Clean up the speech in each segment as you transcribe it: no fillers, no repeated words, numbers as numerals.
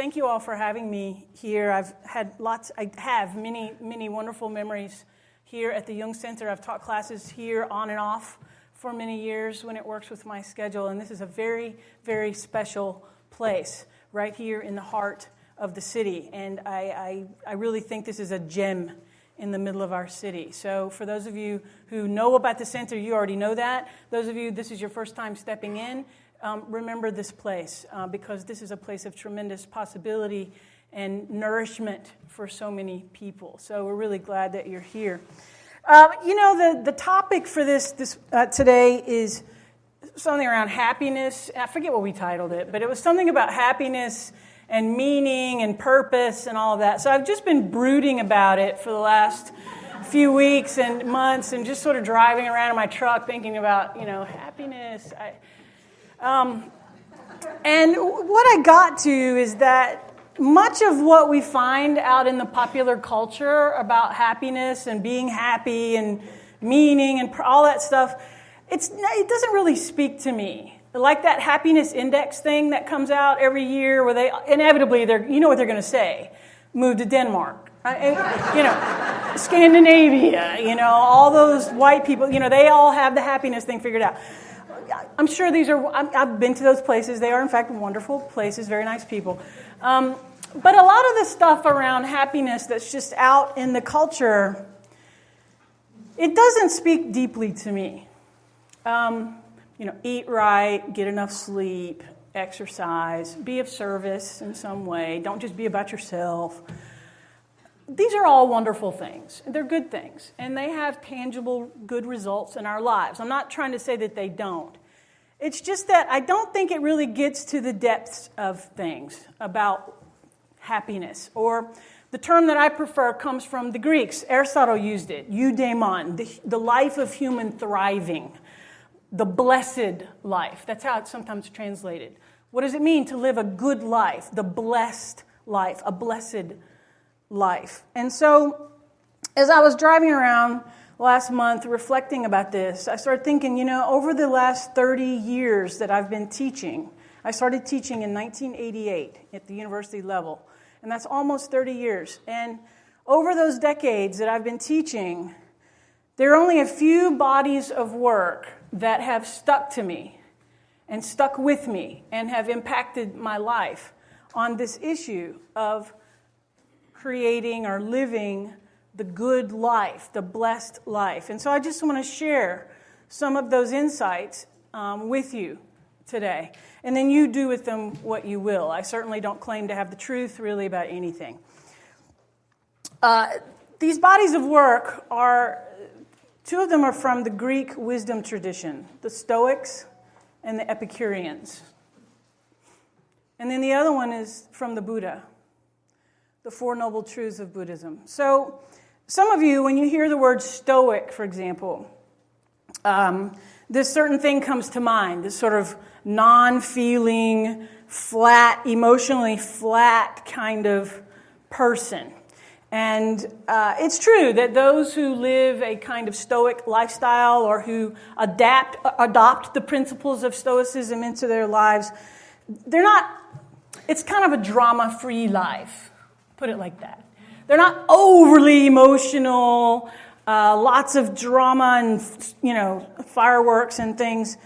Thank you all for having me here. I have many wonderful memories here at the Jung Center. I've taught classes here on and off for many years when it works with my schedule, and this is a very, very special place right here in the heart of the city. And I really think this is a gem in the middle of our city. So for those of you who know about the center, you already know that. Those of you, this is your first time stepping in, remember this place because this is a place of tremendous possibility and nourishment for so many people. So we're really glad that you're here. The topic for this today is something around happiness. I forget what we titled it, but it was something about happiness and meaning and purpose and all of that. So I've just been brooding about it for the last few weeks and months and just sort of driving around in my truck thinking about, happiness. And what I got to is that much of what we find out in the popular culture about happiness and being happy and meaning and all that stuff, it doesn't really speak to me. Like that happiness index thing that comes out every year where they inevitably, you know what they're going to say, move to Denmark, Scandinavia, all those white people, they all have the happiness thing figured out. I'm sure I've been to those places. They are, in fact, wonderful places, very nice people. But a lot of the stuff around happiness that's just out in the culture, it doesn't speak deeply to me. Eat right, get enough sleep, exercise, be of service in some way. Don't just be about yourself. These are all wonderful things. They're good things, and they have tangible good results in our lives. I'm not trying to say that they don't. It's just that I don't think it really gets to the depths of things about happiness. Or the term that I prefer comes from the Greeks. Aristotle used it, eudaimon, the life of human thriving, the blessed life. That's how it's sometimes translated. What does it mean to live a good life, the blessed life, a blessed life? And so as I was driving around last month reflecting about this, I started thinking, over the last 30 years that I've been teaching, I started teaching in 1988 at the university level, and that's almost 30 years. And over those decades that I've been teaching, there are only a few bodies of work that have stuck to me and stuck with me and have impacted my life on this issue of creating or living the good life, the blessed life. And so I just want to share some of those insights with you today. And then you do with them what you will. I certainly don't claim to have the truth really about anything. These bodies of work two of them are from the Greek wisdom tradition, the Stoics and the Epicureans. And then the other one is from the Buddha, the Four Noble Truths of Buddhism. So some of you, when you hear the word Stoic, for example, this certain thing comes to mind, this sort of non-feeling, flat, emotionally flat kind of person. And it's true that those who live a kind of Stoic lifestyle or who adopt the principles of Stoicism into their lives, it's kind of a drama-free life, put it like that. They're not overly emotional, lots of drama and, fireworks and things.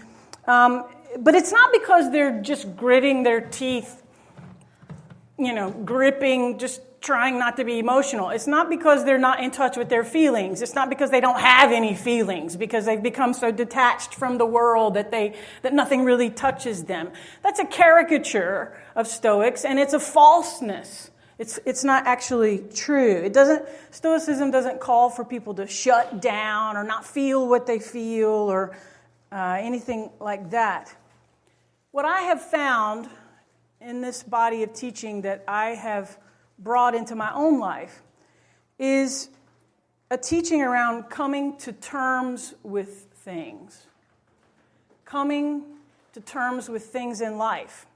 But it's not because they're just gritting their teeth, gripping, just trying not to be emotional. It's not because they're not in touch with their feelings. It's not because they don't have any feelings, because they've become so detached from the world that nothing really touches them. That's a caricature of Stoics, and it's a falseness. It's not actually true. Stoicism doesn't call for people to shut down or not feel what they feel or anything like that. What I have found in this body of teaching that I have brought into my own life is a teaching around coming to terms with things. Coming to terms with things in life,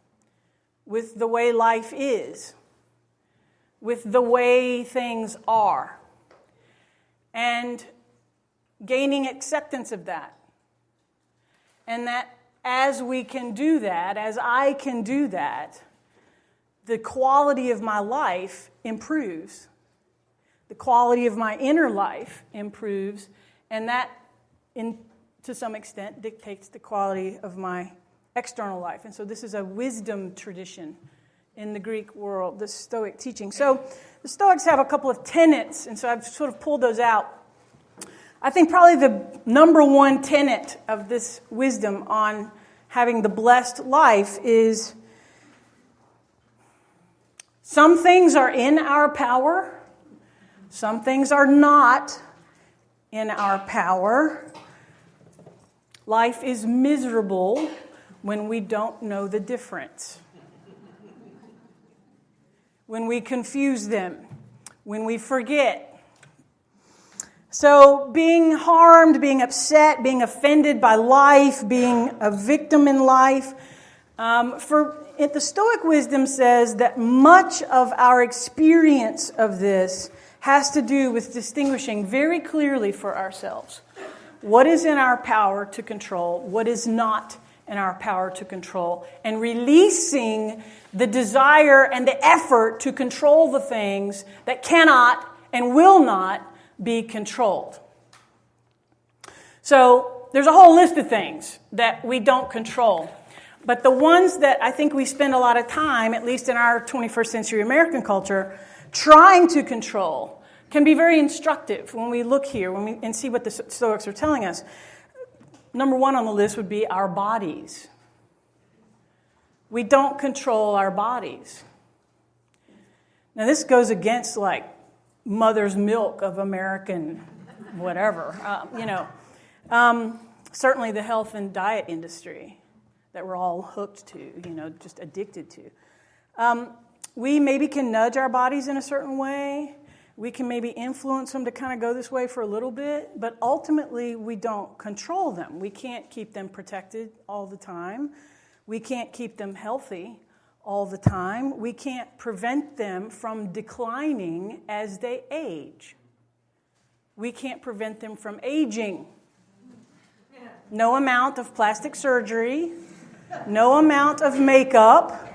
with the way life is, with the way things are, and gaining acceptance of that. And that as we can do that, as I can do that, the quality of my life improves. The quality of my inner life improves, and that, to some extent, dictates the quality of my external life. And so this is a wisdom tradition in the Greek world, the Stoic teaching. So the Stoics have a couple of tenets, and so I've sort of pulled those out. I think probably the number one tenet of this wisdom on having the blessed life is some things are in our power, some things are not in our power. Life is miserable when we don't know the difference, when we confuse them, when we forget. So being harmed, being upset, being offended by life, being a victim in life, the Stoic wisdom says that much of our experience of this has to do with distinguishing very clearly for ourselves what is in our power to control, what is not in our power to control, and releasing the desire and the effort to control the things that cannot and will not be controlled. So there's a whole list of things that we don't control. But the ones that I think we spend a lot of time, at least in our 21st century American culture, trying to control can be very instructive when we look here and see what the Stoics are telling us. Number one on the list would be our bodies. We don't control our bodies. Now this goes against like mother's milk of American whatever, certainly the health and diet industry that we're all hooked to, just addicted to. We maybe can nudge our bodies in a certain way. We can maybe influence them to kind of go this way for a little bit, but ultimately we don't control them. We can't keep them protected all the time. We can't keep them healthy all the time. We can't prevent them from declining as they age. We can't prevent them from aging. No amount of plastic surgery, no amount of makeup,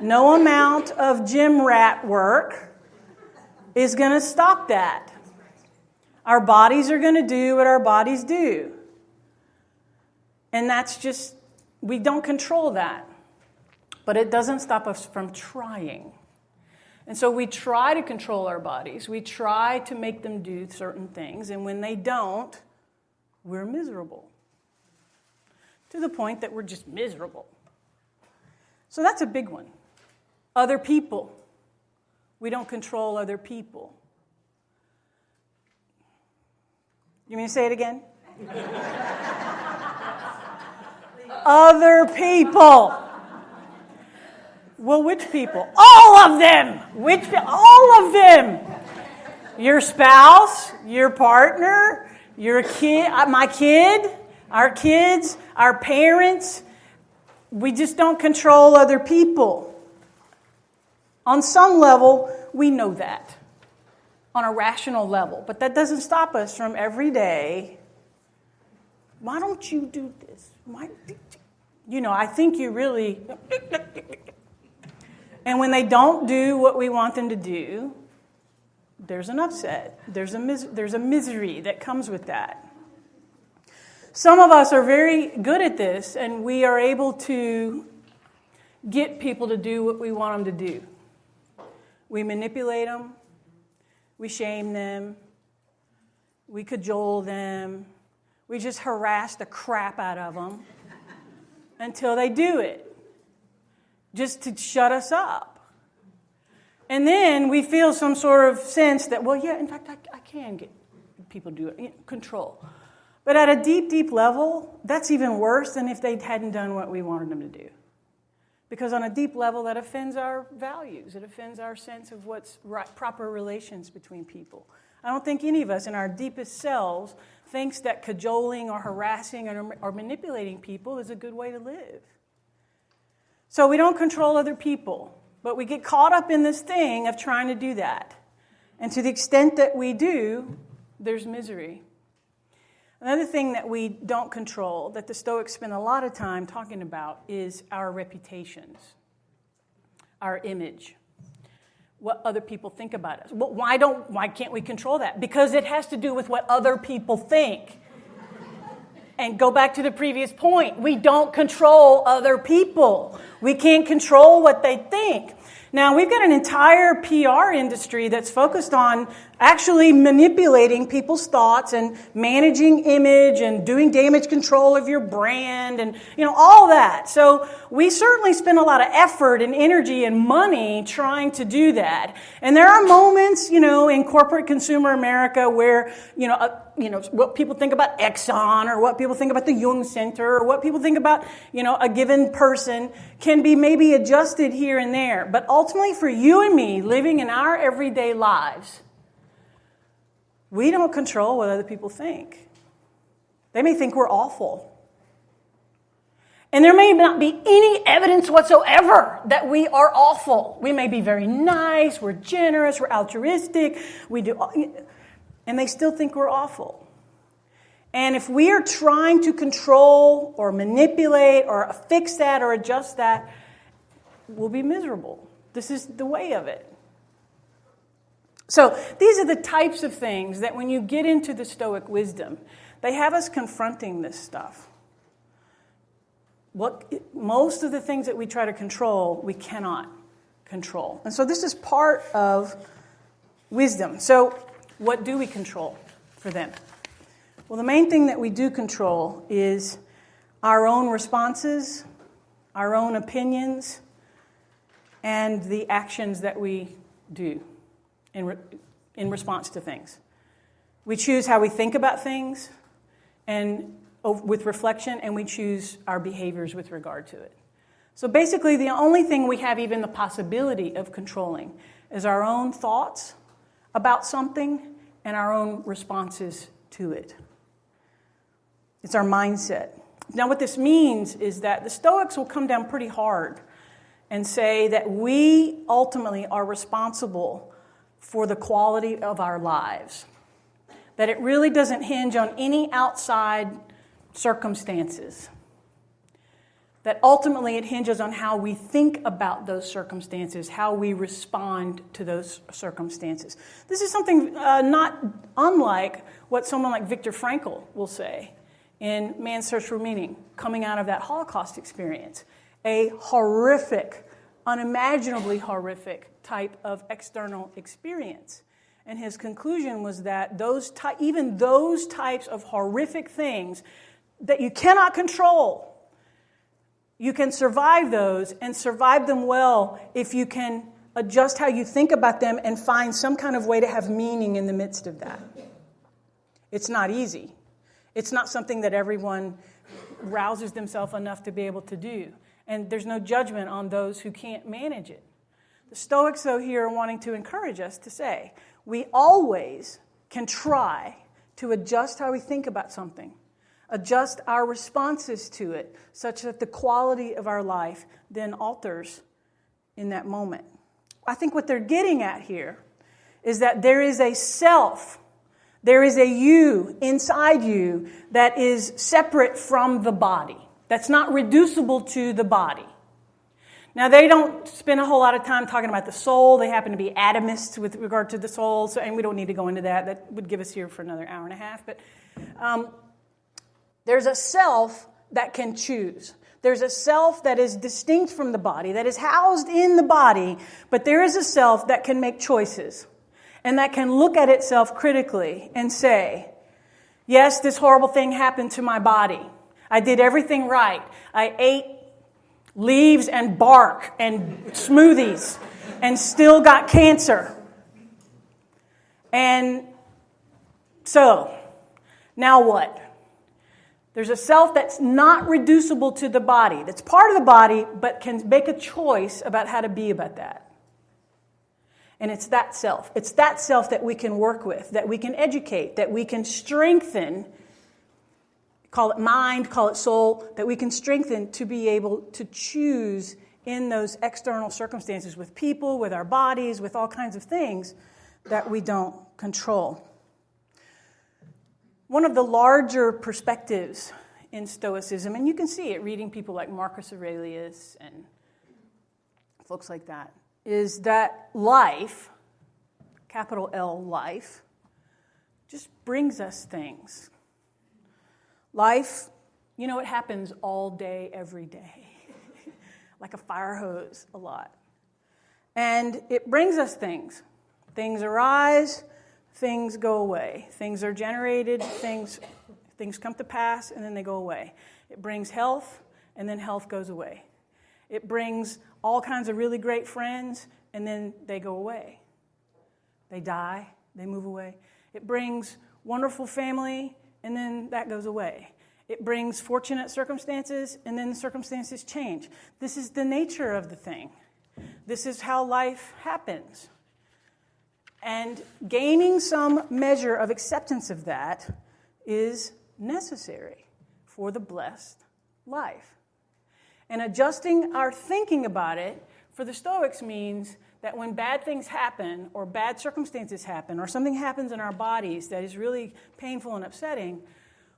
no amount of gym rat work is going to stop that. Our bodies are going to do what our bodies do. And that's just, we don't control that. But it doesn't stop us from trying. And so we try to control our bodies. We try to make them do certain things. And when they don't, we're miserable. To the point that we're just miserable. So that's a big one. Other people. We don't control other people. You mean to say it again? Other people. Well, which people? All of them. All of them. Your spouse, your partner, your kid, my kid, our kids, our parents. We just don't control other people. On some level, we know that. On a rational level. But that doesn't stop us from every day. Why don't you do this? I think you really... And when they don't do what we want them to do, there's an upset. There's a misery that comes with that. Some of us are very good at this, and we are able to get people to do what we want them to do. We manipulate them. We shame them. We cajole them. We just harass the crap out of them until they do it, just to shut us up. And then we feel some sort of sense that, well, yeah, in fact, I can get people to do it. Control. But at a deep, deep level, that's even worse than if they hadn't done what we wanted them to do. Because on a deep level, that offends our values. It offends our sense of what's right, proper relations between people. I don't think any of us in our deepest selves thinks that cajoling or harassing or manipulating people is a good way to live. So we don't control other people, but we get caught up in this thing of trying to do that. And to the extent that we do, there's misery. Another thing that we don't control, that the Stoics spend a lot of time talking about, is our reputations. our image, what other people think about us. Well, why can't we control that? Because it has to do with what other people think. And go back to the previous point. We don't control other people. We can't control what they think. Now, we've got an entire PR industry that's focused on actually manipulating people's thoughts and managing image and doing damage control of your brand and, all that. So we certainly spend a lot of effort and energy and money trying to do that. And there are moments, in corporate consumer America where, what people think about Exxon or what people think about the Jung Center or what people think about, a given person can be maybe adjusted here and there. But ultimately for you and me living in our everyday lives, we don't control what other people think. They may think we're awful. And there may not be any evidence whatsoever that we are awful. We may be very nice, we're generous, we're altruistic, and they still think we're awful. And if we are trying to control or manipulate or fix that or adjust that, we'll be miserable. This is the way of it. So these are the types of things that when you get into the Stoic wisdom, they have us confronting this stuff. Most of the things that we try to control, we cannot control. And so this is part of wisdom. So what do we control for them? Well, the main thing that we do control is our own responses, our own opinions, and the actions that we do in response to things. We choose how we think about things and with reflection, and we choose our behaviors with regard to it. So basically, the only thing we have even the possibility of controlling is our own thoughts about something and our own responses to it. It's our mindset. Now, what this means is that the Stoics will come down pretty hard and say that we ultimately are responsible for the quality of our lives. That it really doesn't hinge on any outside circumstances. That ultimately it hinges on how we think about those circumstances, how we respond to those circumstances. This is something not unlike what someone like Viktor Frankl will say in Man's Search for Meaning, coming out of that Holocaust experience. A horrific, unimaginably horrific type of external experience. And his conclusion was that even those types of horrific things that you cannot control, you can survive those and survive them well if you can adjust how you think about them and find some kind of way to have meaning in the midst of that. It's not easy. It's not something that everyone rouses themselves enough to be able to do. And there's no judgment on those who can't manage it. The Stoics, though, here are wanting to encourage us to say, we always can try to adjust how we think about something, adjust our responses to it, such that the quality of our life then alters in that moment. I think what they're getting at here is that there is a self, there is a you inside you that is separate from the body, that's not reducible to the body. Now, they don't spend a whole lot of time talking about the soul. They happen to be atomists with regard to the soul, and we don't need to go into that. That would give us here for another hour and a half. But there's a self that can choose. There's a self that is distinct from the body, that is housed in the body, but there is a self that can make choices and that can look at itself critically and say, yes, this horrible thing happened to my body. I did everything right. I ate leaves and bark and smoothies and still got cancer. And so, now what? There's a self that's not reducible to the body, that's part of the body, but can make a choice about how to be about that. And it's that self. It's that self that we can work with, that we can educate, that we can strengthen. Call it mind, call it soul, that we can strengthen to be able to choose in those external circumstances with people, with our bodies, with all kinds of things that we don't control. One of the larger perspectives in Stoicism, and you can see it reading people like Marcus Aurelius and folks like that, is that life, capital L, life, just brings us things. Life, it happens all day, every day, like a fire hose a lot. And it brings us things. Things arise, things go away. Things are generated, things come to pass, and then they go away. It brings health, and then health goes away. It brings all kinds of really great friends, and then they go away. They die, they move away. It brings wonderful family, and then that goes away. It brings fortunate circumstances, and then the circumstances change. This is the nature of the thing. This is how life happens. And gaining some measure of acceptance of that is necessary for the blessed life. And adjusting our thinking about it for the Stoics means that when bad things happen or bad circumstances happen or something happens in our bodies that is really painful and upsetting,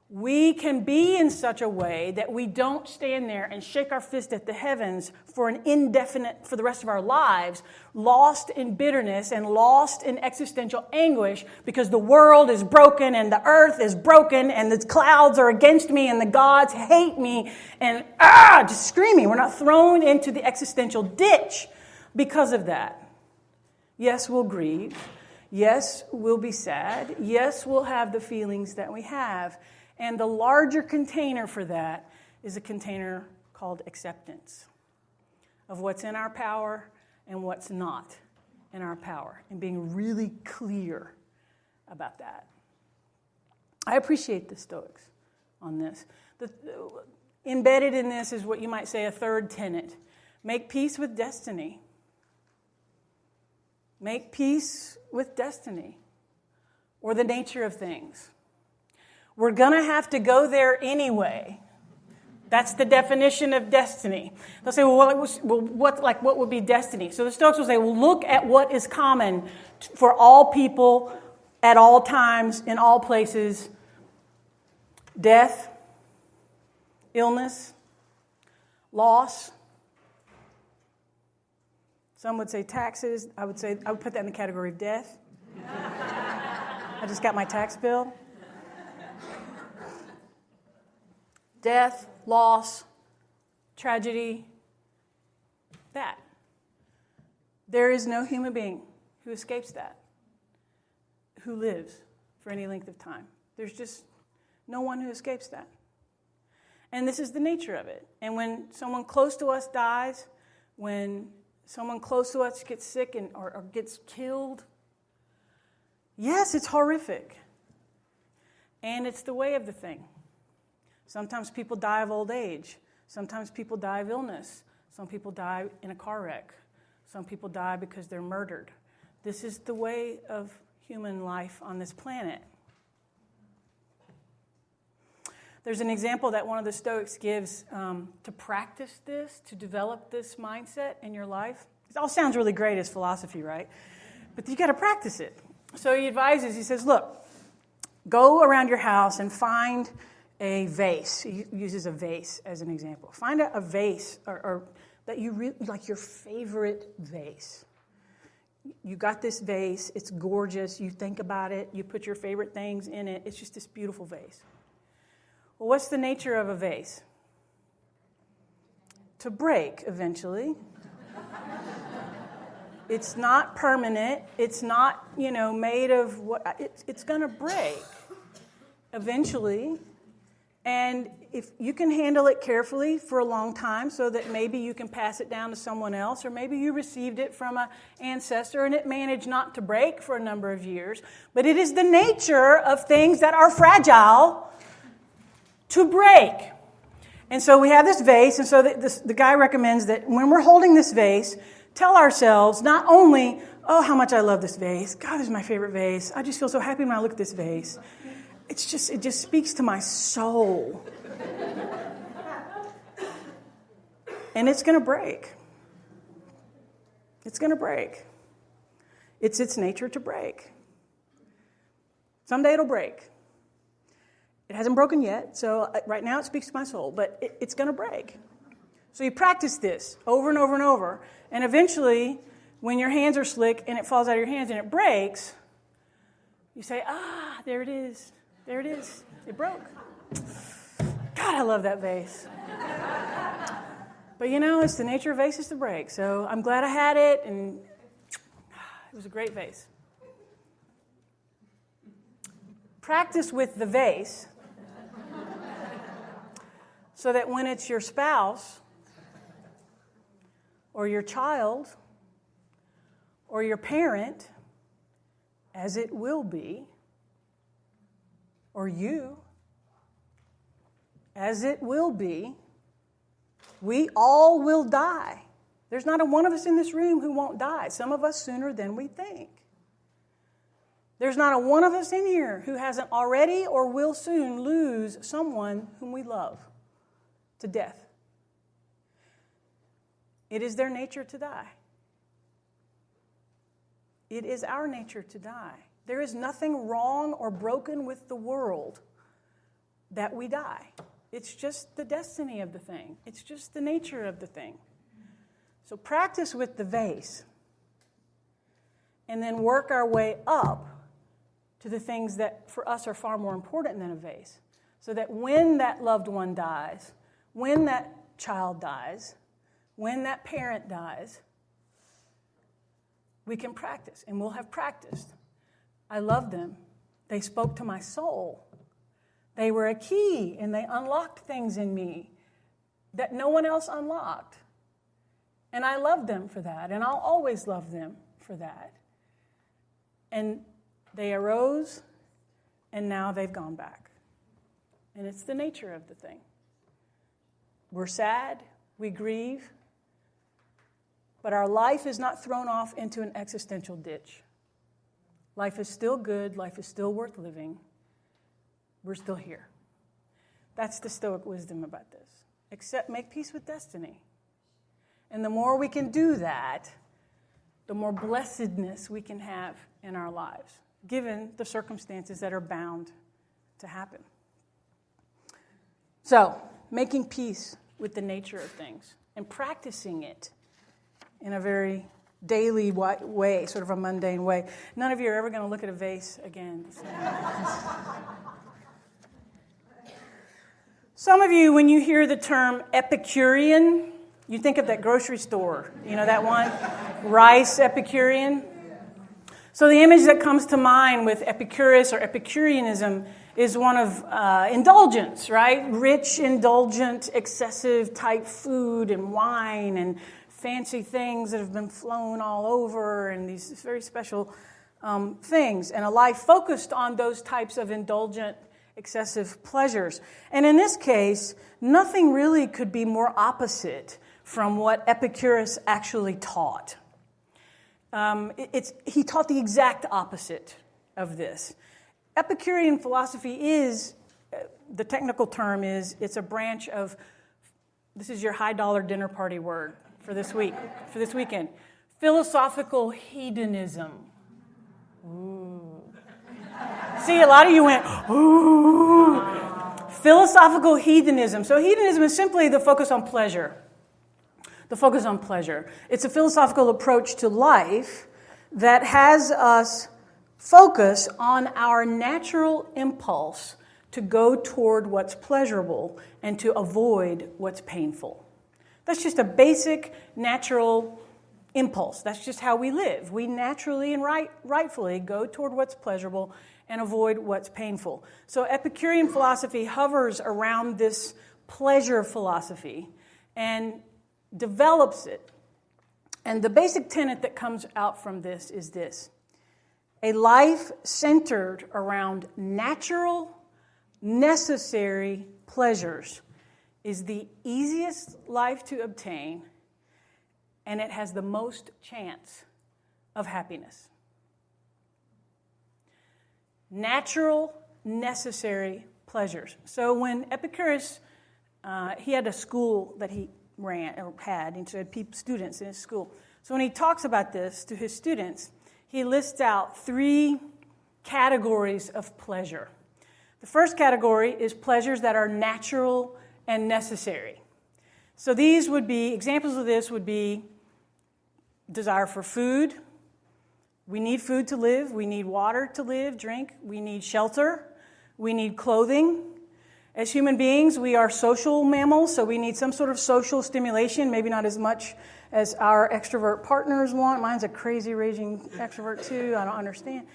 we can be in such a way that we don't stand there and shake our fist at the heavens for the rest of our lives, lost in bitterness and lost in existential anguish because the world is broken and the earth is broken and the clouds are against me and the gods hate me and just screaming. We're not thrown into the existential ditch because of that. Yes, we'll grieve. Yes, we'll be sad. Yes, we'll have the feelings that we have. And the larger container for that is a container called acceptance of what's in our power and what's not in our power, and being really clear about that. I appreciate the Stoics on this. Embedded in this is what you might say a third tenet. Make peace with destiny. Make peace with destiny, or the nature of things. We're going to have to go there anyway. That's the definition of destiny. They'll say, what would be destiny? So the Stoics will say, well, look at what is common for all people at all times, in all places. Death, illness, loss. Some would say taxes. I would put that in the category of death. I just got my tax bill. Death, loss, tragedy, that. There is no human being who escapes that, who lives for any length of time. There's just no one who escapes that. And this is the nature of it. And when someone close to us dies, when someone close to us gets sick or gets killed, yes, it's horrific. And it's the way of the thing. Sometimes people die of old age. Sometimes people die of illness. Some people die in a car wreck. Some people die because they're murdered. This is the way of human life on this planet. There's an example that one of the Stoics gives to practice this, to develop this mindset in your life. It all sounds really great as philosophy, right? But you got to practice it. So he says, look, go around your house and find a vase. He uses a vase as an example. Find a vase or that you really like, your favorite vase. You got this vase. It's gorgeous. You think about it. You put your favorite things in it. It's just this beautiful vase. Well, what's the nature of a vase? To break eventually. It's not permanent. It's not, made of what. It's going to break eventually. And if you can handle it carefully for a long time so that maybe you can pass it down to someone else, or maybe you received it from an ancestor and it managed not to break for a number of years. But it is the nature of things that are fragile to break. And so we have this vase, and so the guy recommends that when we're holding this vase, tell ourselves not only, oh, how much I love this vase. God, this is my favorite vase. I just feel so happy when I look at this vase. It just speaks to my soul. And it's going to break. It's going to break. It's its nature to break. Someday it'll break. It hasn't broken yet, so right now it speaks to my soul, but it's going to break. So you practice this over and over and over. And eventually, when your hands are slick and it falls out of your hands and it breaks, you say, there it is. There it is. It broke. God, I love that vase. But it's the nature of vases to break. So I'm glad I had it, and it was a great vase. Practice with the vase so that when it's your spouse or your child or your parent, as it will be, or you, as it will be, we all will die. There's not a one of us in this room who won't die. Some of us sooner than we think. There's not a one of us in here who hasn't already or will soon lose someone whom we love to death. It is their nature to die. It is our nature to die. There is nothing wrong or broken with the world that we die. It's just the destiny of the thing. It's just the nature of the thing. So practice with the vase and then work our way up to the things that for us are far more important than a vase. So that when that loved one dies, when that child dies, when that parent dies, we can practice, and we'll have practiced. I love them. They spoke to my soul. They were a key, and they unlocked things in me that no one else unlocked. And I love them for that, and I'll always love them for that. And they arose, and now they've gone back. And it's the nature of the thing. We're sad, we grieve, but our life is not thrown off into an existential ditch. Life is still good, life is still worth living. We're still here. That's the Stoic wisdom about this. Accept, make peace with destiny. And the more we can do that, the more blessedness we can have in our lives, given the circumstances that are bound to happen. So, making peace with the nature of things and practicing it in a very daily way, sort of a mundane way. None of you are ever going to look at a vase again. Some of you, when you hear the term Epicurean, you think of that grocery store. You know that one? Rice Epicurean. So the image that comes to mind with Epicurus or Epicureanism is one of indulgence, right? Rich, indulgent, excessive type food and wine and fancy things that have been flown all over and these very special things. And a life focused on those types of indulgent, excessive pleasures. And in this case, nothing really could be more opposite from what Epicurus actually taught. He taught the exact opposite of this. Epicurean philosophy is, the technical term is, it's a branch of, this is your high dollar dinner party word for this weekend, philosophical hedonism. Ooh. See, a lot of you went, ooh. Philosophical hedonism. So hedonism is simply the focus on pleasure. The focus on pleasure. It's a philosophical approach to life that has us focus on our natural impulse to go toward what's pleasurable and to avoid what's painful. That's just a basic natural impulse. That's just how we live. We naturally and rightfully go toward what's pleasurable and avoid what's painful. So Epicurean philosophy hovers around this pleasure philosophy and develops it. And the basic tenet that comes out from this is this: a life centered around natural, necessary pleasures is the easiest life to obtain, and it has the most chance of happiness. Natural, necessary pleasures. So when Epicurus, he had a school that he had, and so he had students in his school. So when he talks about this to his students, he lists out 3 categories of pleasure. The first category is pleasures that are natural and necessary. So these would be, examples of this would be desire for food. We need food to live. We need water to live, drink. We need shelter. We need clothing. As human beings, we are social mammals, so we need some sort of social stimulation, maybe not as much as our extrovert partners want. Mine's a crazy, raging extrovert, too. I don't understand.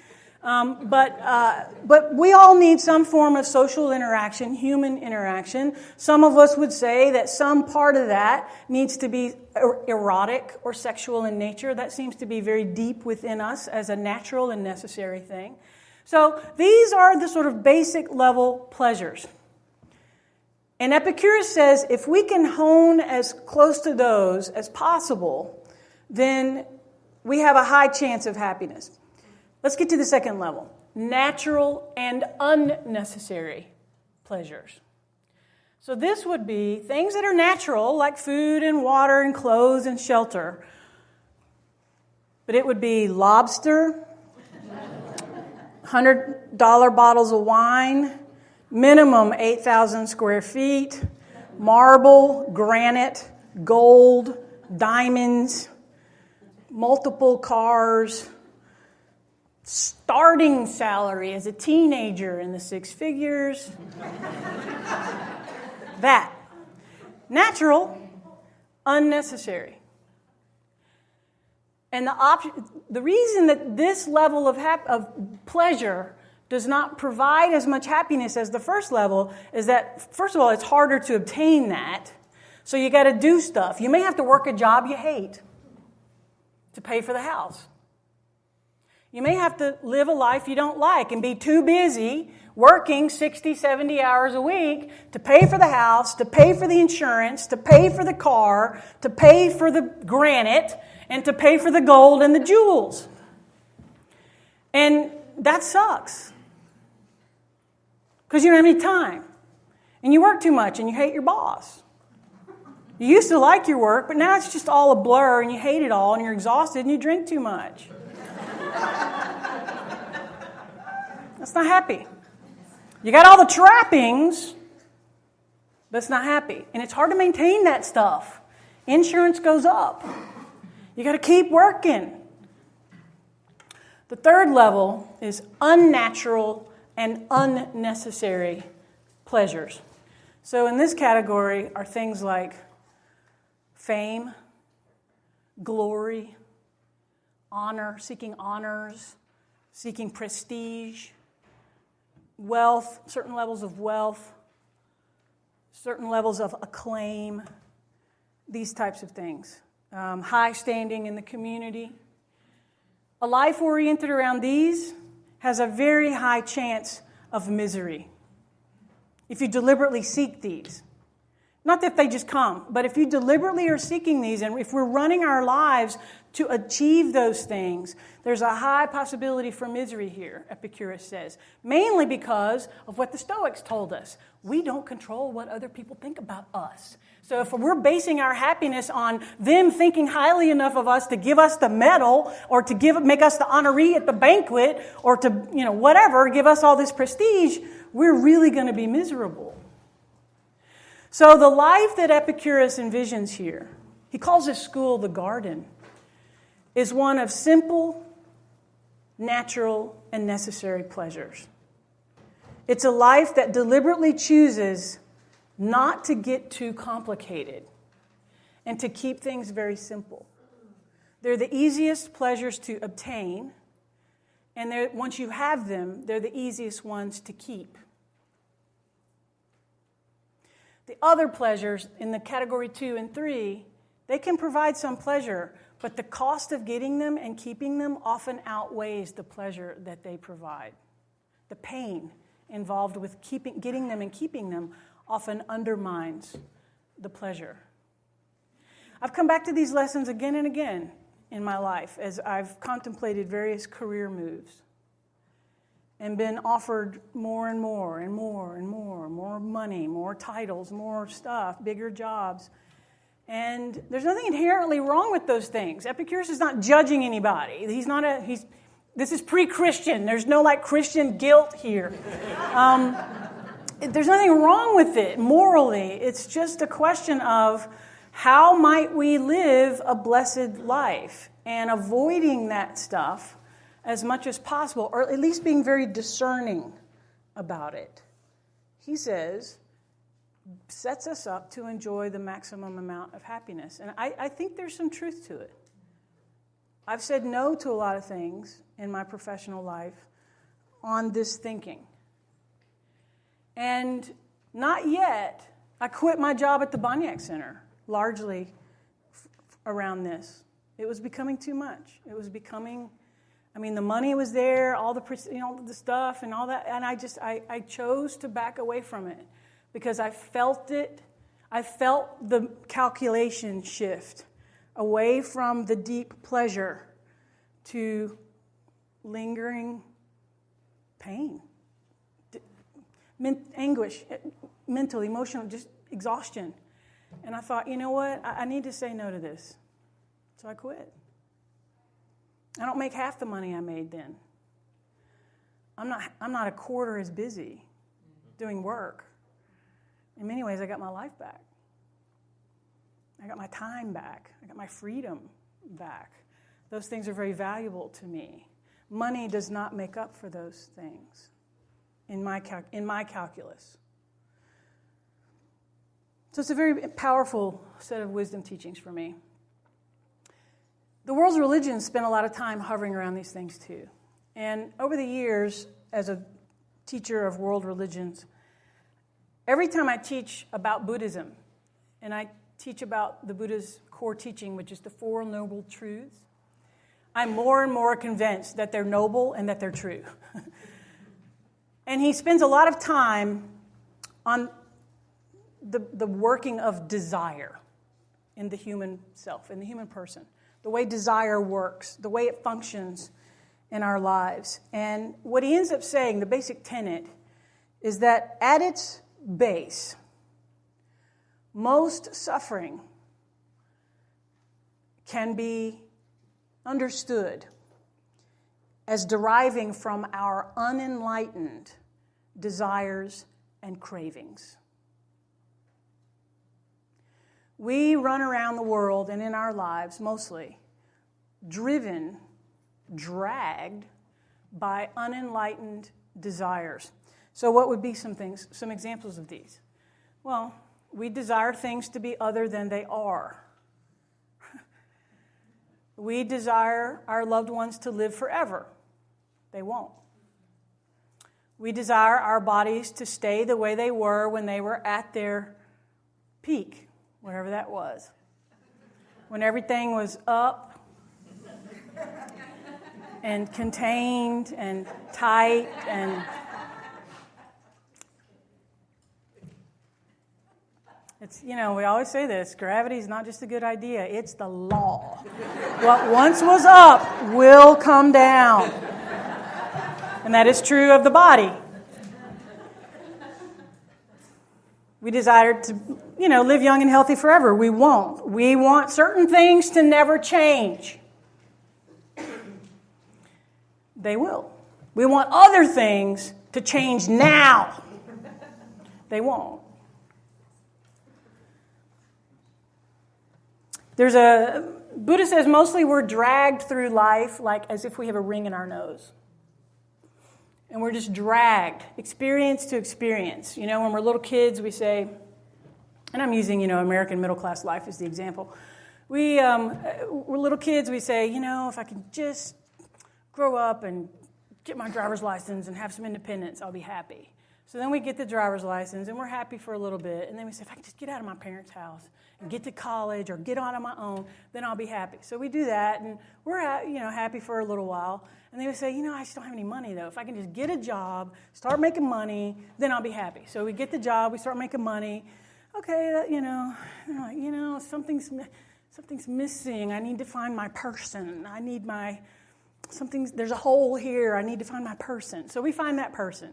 But we all need some form of social interaction, human interaction. Some of us would say that some part of that needs to be erotic or sexual in nature. That seems to be very deep within us as a natural and necessary thing. So these are the sort of basic level pleasures. And Epicurus says if we can hone as close to those as possible, then we have a high chance of happiness. Let's get to the second level. Natural and unnecessary pleasures. So this would be things that are natural, like food and water and clothes and shelter. But it would be lobster, $100 bottles of wine, minimum 8,000 square feet, marble, granite, gold, diamonds, multiple cars, starting salary as a teenager in the six figures. That. Natural, unnecessary. And the reason that this level of pleasure does not provide as much happiness as the first level is that, first of all, it's harder to obtain that. So you got to do stuff. You may have to work a job you hate to pay for the house. You may have to live a life you don't like and be too busy working 60, 70 hours a week to pay for the house, to pay for the insurance, to pay for the car, to pay for the granite, and to pay for the gold and the jewels. And that sucks. Because you don't have any time. And you work too much and you hate your boss. You used to like your work, but now it's just all a blur and you hate it all and you're exhausted and you drink too much. That's not happy. You got all the trappings, but it's not happy. And it's hard to maintain that stuff. Insurance goes up. You got to keep working. The third level is unnatural and unnecessary pleasures. So in this category are things like fame, glory, honor, seeking honors, seeking prestige, wealth, certain levels of wealth, certain levels of acclaim, these types of things. High standing in the community. A life oriented around these has a very high chance of misery if you deliberately seek these. Not that they just come, but if you deliberately are seeking these, and if we're running our lives to achieve those things, there's a high possibility for misery here, Epicurus says. Mainly because of what the Stoics told us. We don't control what other people think about us. So if we're basing our happiness on them thinking highly enough of us to give us the medal, or to make us the honoree at the banquet, or to, whatever, give us all this prestige, we're really going to be miserable. So the life that Epicurus envisions here, he calls his school the garden, is one of simple, natural, and necessary pleasures. It's a life that deliberately chooses not to get too complicated and to keep things very simple. They're the easiest pleasures to obtain, and once you have them, they're the easiest ones to keep. The other pleasures in the category 2 and 3, they can provide some pleasure, but the cost of getting them and keeping them often outweighs the pleasure that they provide. The pain involved with getting them and keeping them often undermines the pleasure. I've come back to these lessons again and again in my life as I've contemplated various career moves and been offered more and more and more and more money, more titles, more stuff, bigger jobs. And there's nothing inherently wrong with those things. Epicurus is not judging anybody. This is pre-Christian. There's no Christian guilt here. There's nothing wrong with it morally. It's just a question of how might we live a blessed life, and avoiding that stuff as much as possible, or at least being very discerning about it. He says, sets us up to enjoy the maximum amount of happiness. And I think there's some truth to it. I've said no to a lot of things in my professional life on this thinking. And not yet. I quit my job at the Banyak Center, largely around this. It was becoming too much. It was becoming, the money was there, all the, the stuff and all that, and I chose to back away from it because I felt it. I felt the calculation shift away from the deep pleasure to lingering pain, anguish, mental, emotional, just exhaustion. And I thought, you know what? I need to say no to this. So I quit. I don't make half the money I made then. I'm not a quarter as busy doing work. In many ways, I got my life back. I got my time back. I got my freedom back. Those things are very valuable to me. Money does not make up for those things in my calculus. So it's a very powerful set of wisdom teachings for me. The world's religions spend a lot of time hovering around these things too. And over the years, as a teacher of world religions, every time I teach about Buddhism, and I teach about the Buddha's core teaching, which is the Four Noble Truths, I'm more and more convinced that they're noble and that they're true. And he spends a lot of time on the working of desire in the human self, in the human person, the way desire works, the way it functions in our lives. And what he ends up saying, the basic tenet, is that at its base, most suffering can be understood as deriving from our unenlightened desires and cravings. We run around the world and in our lives mostly driven, dragged by unenlightened desires. So what would be some things, some examples of these? Well, we desire things to be other than they are. We desire our loved ones to live forever. They won't. We desire our bodies to stay the way they were when they were at their peak, whatever that was. When everything was up and contained and tight and it's, we always say this, gravity is not just a good idea, it's the law. What once was up will come down. And that is true of the body. We desire to, live young and healthy forever. We won't. We want certain things to never change. They will. We want other things to change now. They won't. Buddha says mostly we're dragged through life like as if we have a ring in our nose. And we're just dragged, experience to experience. When we're little kids, we say, and I'm using, American middle class life as the example. We're little kids, we say, if I can just grow up and get my driver's license and have some independence, I'll be happy. So then we get the driver's license and we're happy for a little bit. And then we say, if I can just get out of my parents' house and get to college or get on my own, then I'll be happy. So we do that and we're happy for a little while. And then we say, I just don't have any money though. If I can just get a job, start making money, then I'll be happy. So we get the job, we start making money. Okay, something's missing. I need to find my person. There's a hole here. I need to find my person. So we find that person.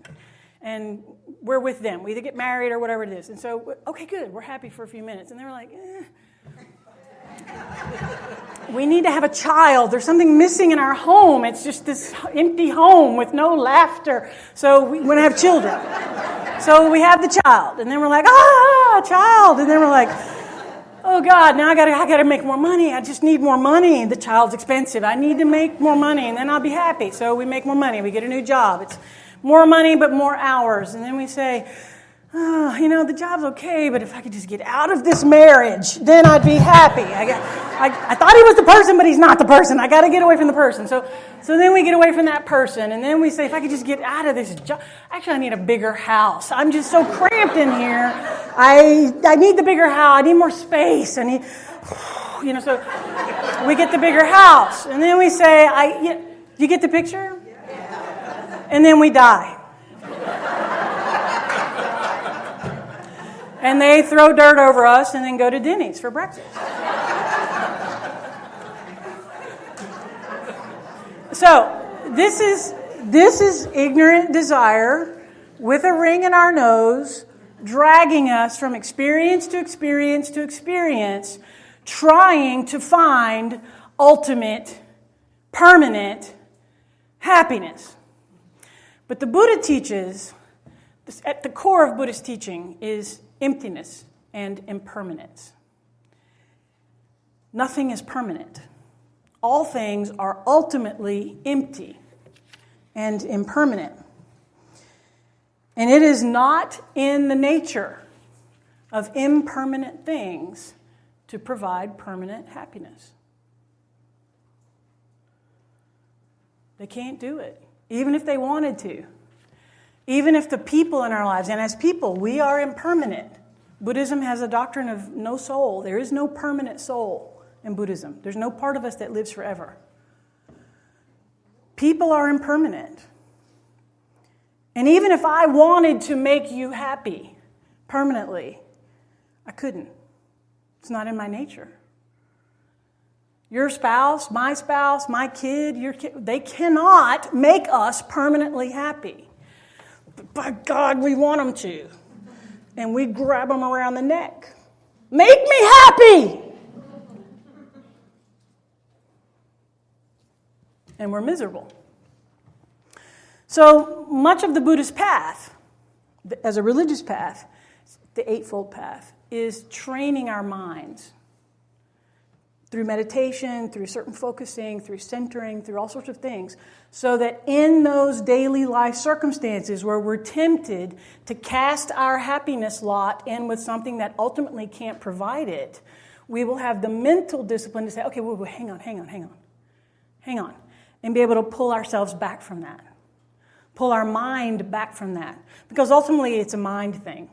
And we're with them. We either get married or whatever it is. And so, okay, good. We're happy for a few minutes. And they're like, we need to have a child. There's something missing in our home. It's just this empty home with no laughter. So we want to have children. So we have the child. And then we're like, child. And then we're like, oh God, now I gotta make more money. I just need more money. The child's expensive. I need to make more money, and then I'll be happy. So we make more money. We get a new job. It's more money, but more hours. And then we say, oh, the job's okay, but if I could just get out of this marriage, then I'd be happy. I thought he was the person, but he's not the person. I got to get away from the person. So then we get away from that person, and then we say, if I could just get out of this job. Actually, I need a bigger house. I'm just so cramped in here. I need the bigger house. I need more space. So we get the bigger house, and then we say, you get the picture? And then we die. And they throw dirt over us and then go to Denny's for breakfast. So this is ignorant desire with a ring in our nose, dragging us from experience to experience to experience, trying to find ultimate, permanent happiness. But the Buddha teaches, at the core of Buddhist teaching is emptiness and impermanence. Nothing is permanent. All things are ultimately empty and impermanent. And it is not in the nature of impermanent things to provide permanent happiness. They can't do it, even if they wanted to. Even if the people in our lives, and as people, we are impermanent. Buddhism has a doctrine of no soul. There is no permanent soul in Buddhism. There's no part of us that lives forever. People are impermanent. And even if I wanted to make you happy permanently, I couldn't. It's not in my nature. Your spouse, my kid, your kid, they cannot make us permanently happy. But by God, we want them to. And we grab them around the neck. Make me happy! And we're miserable. So much of the Buddhist path, as a religious path, the Eightfold Path, is training our minds through meditation, through certain focusing, through centering, through all sorts of things, so that in those daily life circumstances where we're tempted to cast our happiness lot in with something that ultimately can't provide it, we will have the mental discipline to say, okay, wait, hang on, and be able to pull ourselves back from that, pull our mind back from that, because ultimately it's a mind thing.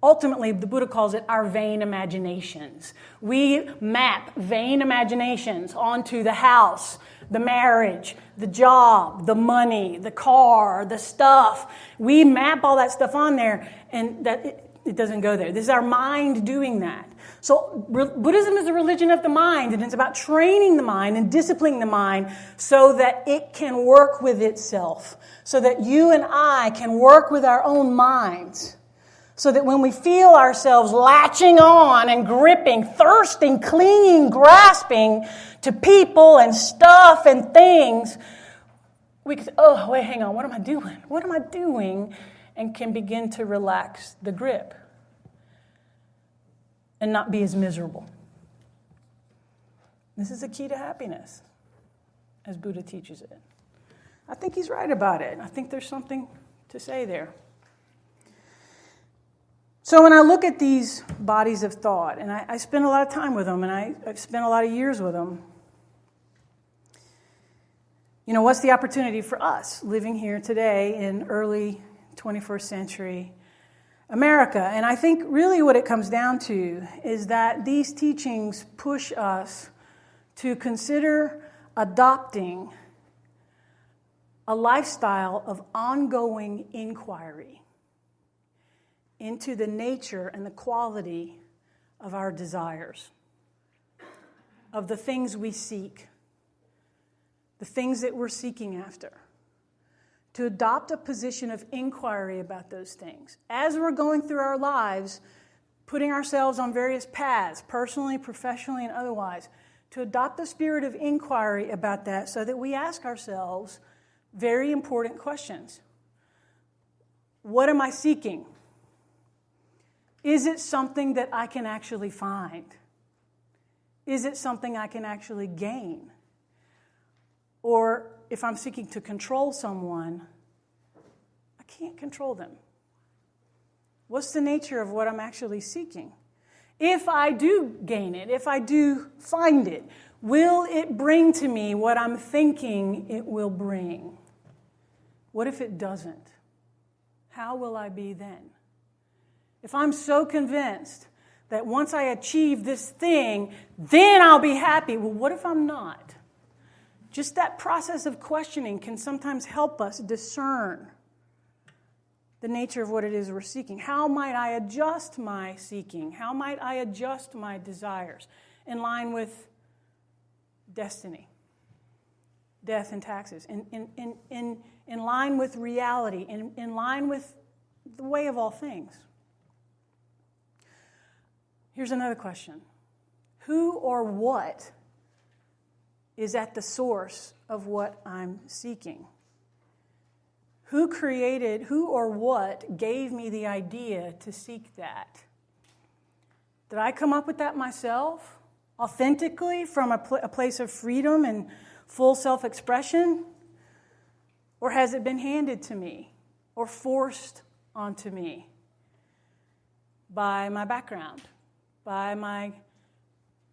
Ultimately, the Buddha calls it our vain imaginations. We map vain imaginations onto the house, the marriage, the job, the money, the car, the stuff. We map all that stuff on there, and that it doesn't go there. This is our mind doing that. So Buddhism is a religion of the mind, and it's about training the mind and disciplining the mind so that it can work with itself, so that you and I can work with our own minds. So that when we feel ourselves latching on and gripping, thirsting, clinging, grasping to people and stuff and things, we can say, oh, wait, hang on, what am I doing? What am I doing? And can begin to relax the grip and not be as miserable. This is the key to happiness, as Buddha teaches it. I think he's right about it. I think there's something to say there. So when I look at these bodies of thought, and I spend a lot of time with them, and I've spent a lot of years with them, what's the opportunity for us living here today in early 21st century America? And I think really what it comes down to is that these teachings push us to consider adopting a lifestyle of ongoing inquiry into the nature and the quality of our desires, of the things we seek, the things that we're seeking after. To adopt a position of inquiry about those things. As we're going through our lives, putting ourselves on various paths, personally, professionally, and otherwise, to adopt a spirit of inquiry about that so that we ask ourselves very important questions. What am I seeking? Is it something that I can actually find? is it something I can actually gain? Or if I'm seeking to control someone, I can't control them. What's the nature of what I'm actually seeking? If I do gain it, if I do find it, will it bring to me what I'm thinking it will bring? What if it doesn't? How will I be then? If I'm so convinced that once I achieve this thing, then I'll be happy. Well, what if I'm not? Just that process of questioning can sometimes help us discern the nature of what it is we're seeking. How might I adjust my seeking? How might I adjust my desires in line with destiny, death and taxes, in line with reality, in line with the way of all things? Here's another question. Who or what is at the source of what I'm seeking? Who or what gave me the idea to seek that? Did I come up with that myself, authentically, from a place of freedom and full self-expression? Or has it been handed to me or forced onto me by my background, by my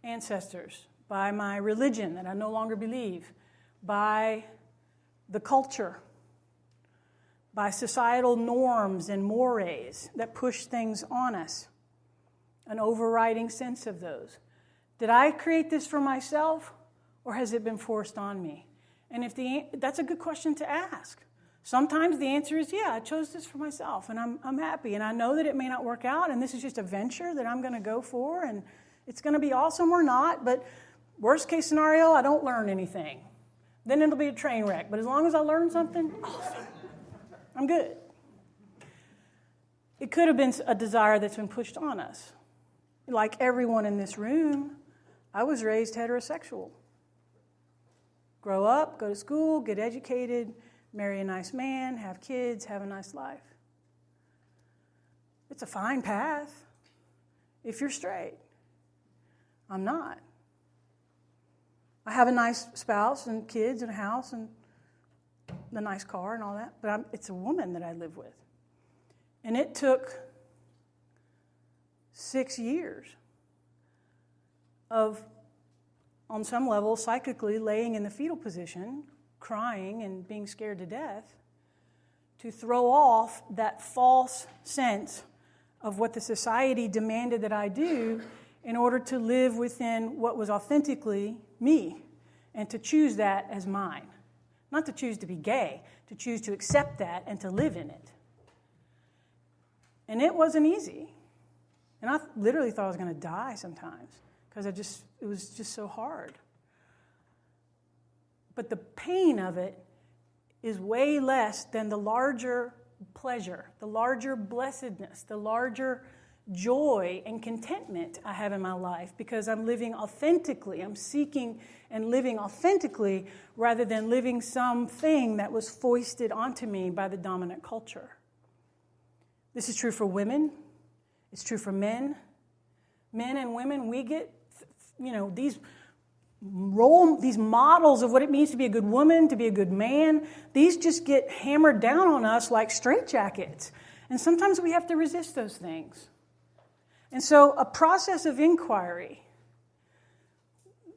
ancestors, by my religion that I no longer believe, by the culture, by societal norms and mores that push things on us, an overriding sense of those? Did I create this for myself, or has it been forced on me? And that's a good question to ask. Sometimes the answer is, yeah, I chose this for myself, and I'm happy, and I know that it may not work out, and this is just a venture that I'm going to go for, and it's going to be awesome or not, but worst case scenario, I don't learn anything. Then it'll be a train wreck, but as long as I learn something, awesome. I'm good. It could have been a desire that's been pushed on us. Like everyone in this room, I was raised heterosexual. Grow up, go to school, get educated, marry a nice man, have kids, have a nice life. It's a fine path if you're straight. I'm not. I have a nice spouse and kids and a house and the nice car and all that, but it's a woman that I live with. And it took 6 years of, on some level, psychically laying in the fetal position, crying and being scared to death, to throw off that false sense of what the society demanded that I do in order to live within what was authentically me and to choose that as mine. Not to choose to be gay, to choose to accept that and to live in it. And it wasn't easy. And I literally thought I was going to die sometimes because it was just so hard. But the pain of it is way less than the larger pleasure, the larger blessedness, the larger joy and contentment I have in my life because I'm living authentically. I'm seeking and living authentically rather than living something that was foisted onto me by the dominant culture. This is true for women. It's true for men. Men and women, we get, these models of what it means to be a good woman, to be a good man. These just get hammered down on us like straitjackets. And sometimes we have to resist those things. And so a process of inquiry,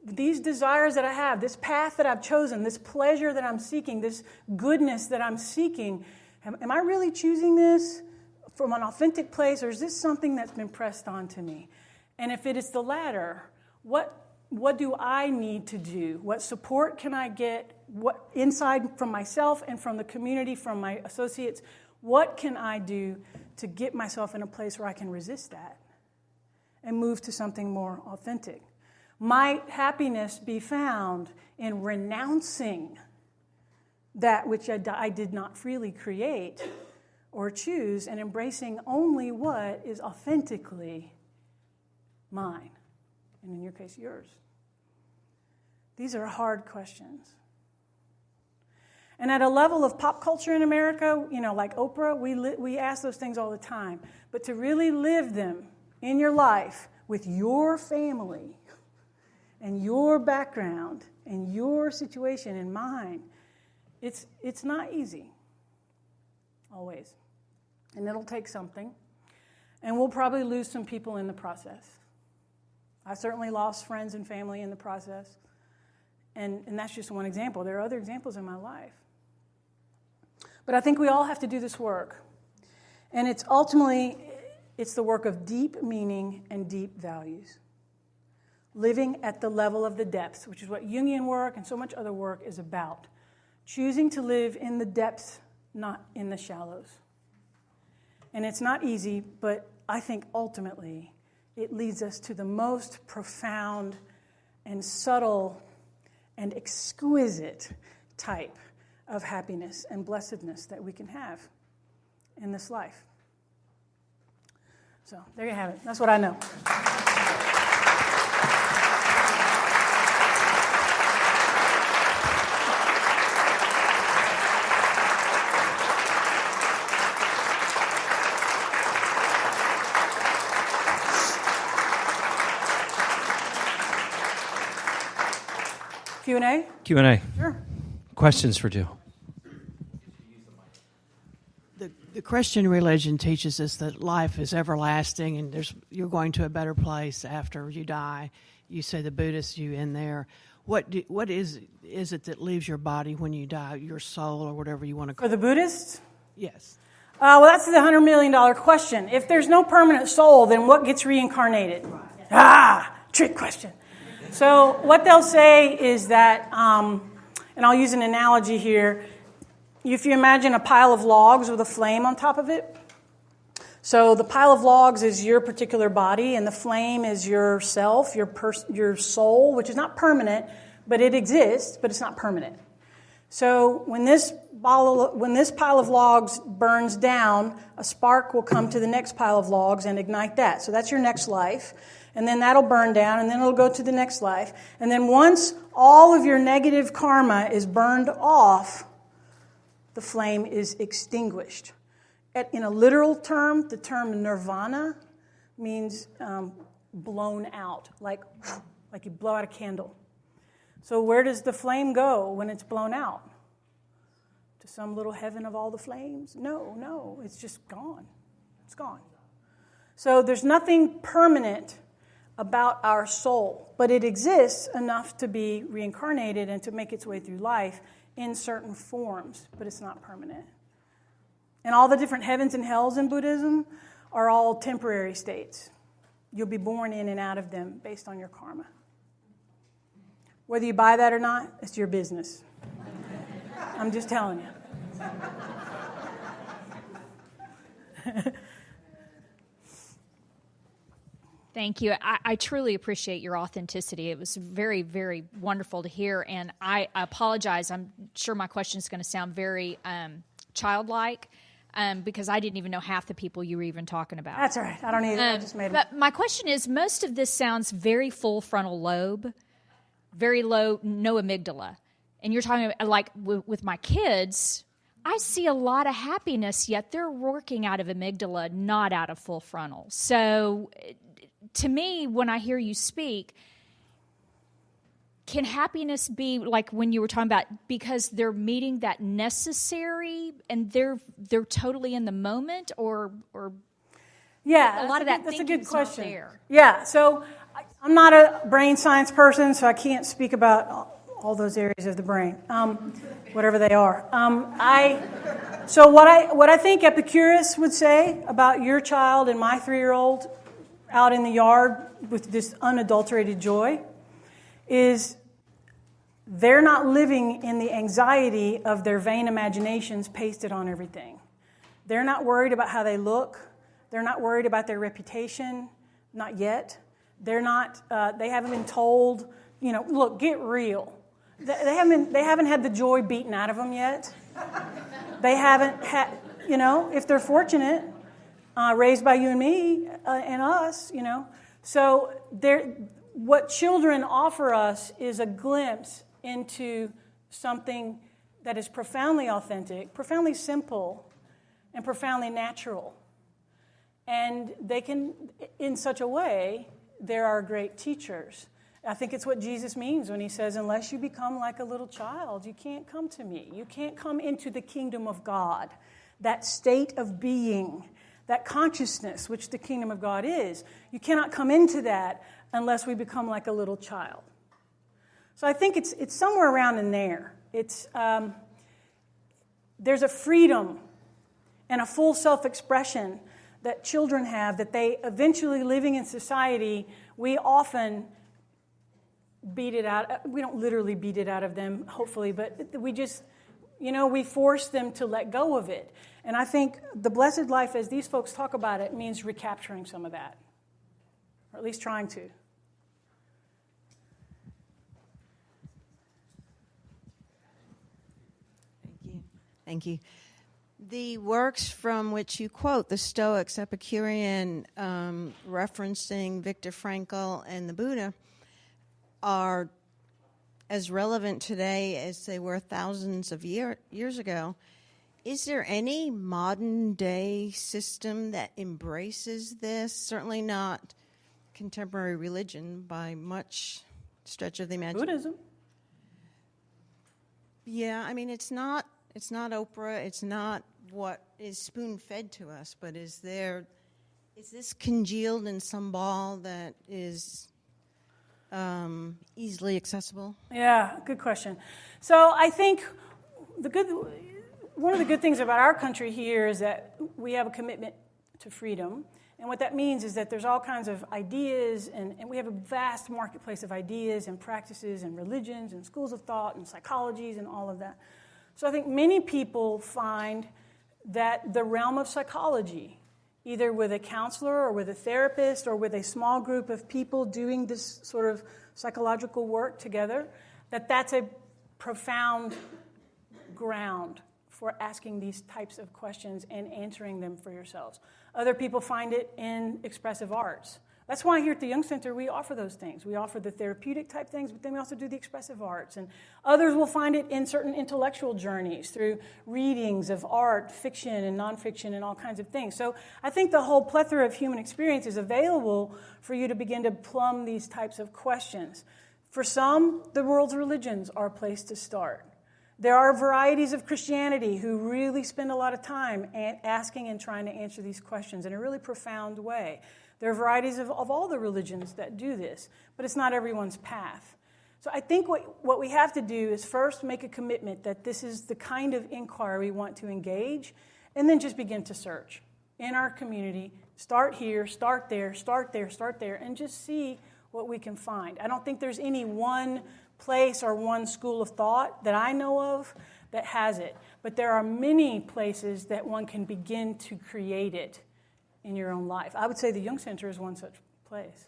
these desires that I have, this path that I've chosen, this pleasure that I'm seeking, this goodness that I'm seeking, am I really choosing this from an authentic place, or is this something that's been pressed onto me? And if it is the latter, what do I need to do? What support can I get? What inside from myself and from the community, from my associates, what can I do to get myself in a place where I can resist that and move to something more authentic? Might happiness be found in renouncing that which I did not freely create or choose and embracing only what is authentically mine, and in your case, yours? These are hard questions. And at a level of pop culture in America, like Oprah, we ask those things all the time. But to really live them in your life with your family and your background and your situation and mine, it's not easy, always. And it'll take something. And we'll probably lose some people in the process. I've certainly lost friends and family in the process. And that's just one example. There are other examples in my life. But I think we all have to do this work. And it's the work of deep meaning and deep values. Living at the level of the depths, which is what Jungian work and so much other work is about. Choosing to live in the depths, not in the shallows. And it's not easy, but I think ultimately it leads us to the most profound and subtle and exquisite type of happiness and blessedness that we can have in this life. So there you have it. That's what I know. Q&A? Q&A. Sure. Questions for Jill? The Christian religion teaches us that life is everlasting and you're going to a better place after you die. You say the Buddhists, you in there. What is it that leaves your body when you die, your soul or whatever you want to call it? For the Buddhists? Yes. Well, that's the $100 million question. If there's no permanent soul, then what gets reincarnated? Trick question. So what they'll say is that, and I'll use an analogy here, if you imagine a pile of logs with a flame on top of it. So the pile of logs is your particular body, and the flame is yourself, your soul, which is not permanent, but it exists, but it's not permanent. So when this pile of logs burns down, a spark will come to the next pile of logs and ignite that. So that's your next life. And then that'll burn down, and then it'll go to the next life. And then once all of your negative karma is burned off, the flame is extinguished. In a literal term, the term nirvana means blown out, like you blow out a candle. So where does the flame go when it's blown out? To some little heaven of all the flames? No, it's just gone. It's gone. So there's nothing permanent about our soul, but it exists enough to be reincarnated and to make its way through life in certain forms, but it's not permanent. And all the different heavens and hells in Buddhism are all temporary states. You'll be born in and out of them based on your karma. Whether you buy that or not, it's your business. I'm just telling you. Thank you. I truly appreciate your authenticity. It was very, very wonderful to hear. And I apologize. I'm sure my question is going to sound very childlike because I didn't even know half the people you were even talking about. That's all right. I don't either. I just made it. But my question is, most of this sounds very full frontal lobe, very low, no amygdala. And you're talking about, like, with my kids, I see a lot of happiness, yet they're working out of amygdala, not out of full frontal. So to me, when I hear you speak, can happiness be like when you were talking about because they're meeting that necessary and they're totally in the moment, or yeah, a lot of that that's a thinking's good question. not there. Yeah, so I'm not a brain science person, so I can't speak about all those areas of the brain, whatever they are. So what I think Epicurus would say about your child and my 3-year-old out in the yard with this unadulterated joy is they're not living in the anxiety of their vain imaginations pasted on everything. They're not worried about how they look. They're not worried about their reputation, not yet. They're not. They haven't been told, look, get real. They haven't had the joy beaten out of them yet. They haven't had, if they're fortunate, raised by you and me and us, So what children offer us is a glimpse into something that is profoundly authentic, profoundly simple, and profoundly natural. And they can, in such a way, there are great teachers. I think it's what Jesus means when he says, unless you become like a little child, you can't come to me. You can't come into the kingdom of God, that state of being, that consciousness, which the kingdom of God is. You cannot come into that unless we become like a little child. So I think it's somewhere around in there. There's a freedom and a full self-expression that children have, that they eventually, living in society, we often beat it out. We don't literally beat it out of them, hopefully, but we just, we force them to let go of it. And I think the blessed life, as these folks talk about it, means recapturing some of that, or at least trying to. Thank you. The works from which you quote, the Stoics, Epicurean, referencing Viktor Frankl and the Buddha, are as relevant today as they were thousands of years ago. Is there any modern day system that embraces this? Certainly not contemporary religion by much stretch of the imagination. Buddhism. Yeah, I mean, it's not Oprah, it's not what is spoon-fed to us, but is this congealed in some ball that is easily accessible? Yeah, good question. So I think one of the good things about our country here is that we have a commitment to freedom. And what that means is that there's all kinds of ideas, and we have a vast marketplace of ideas and practices and religions and schools of thought and psychologies and all of that. So I think many people find that the realm of psychology, either with a counselor or with a therapist or with a small group of people doing this sort of psychological work together, that's a profound ground for asking these types of questions and answering them for yourselves. Other people find it in expressive arts. That's why here at the Young Center we offer those things. We offer the therapeutic type things, but then we also do the expressive arts. And others will find it in certain intellectual journeys through readings of art, fiction, and nonfiction, and all kinds of things. So I think the whole plethora of human experience is available for you to begin to plumb these types of questions. For some, the world's religions are a place to start. There are varieties of Christianity who really spend a lot of time asking and trying to answer these questions in a really profound way. There are varieties of all the religions that do this, but it's not everyone's path. So I think what we have to do is first make a commitment that this is the kind of inquiry we want to engage, and then just begin to search in our community. Start here, start there, start there, start there, and just see what we can find. I don't think there's any one place or one school of thought that I know of that has it, but there are many places that one can begin to create it in your own life. I would say the Young Center is one such place.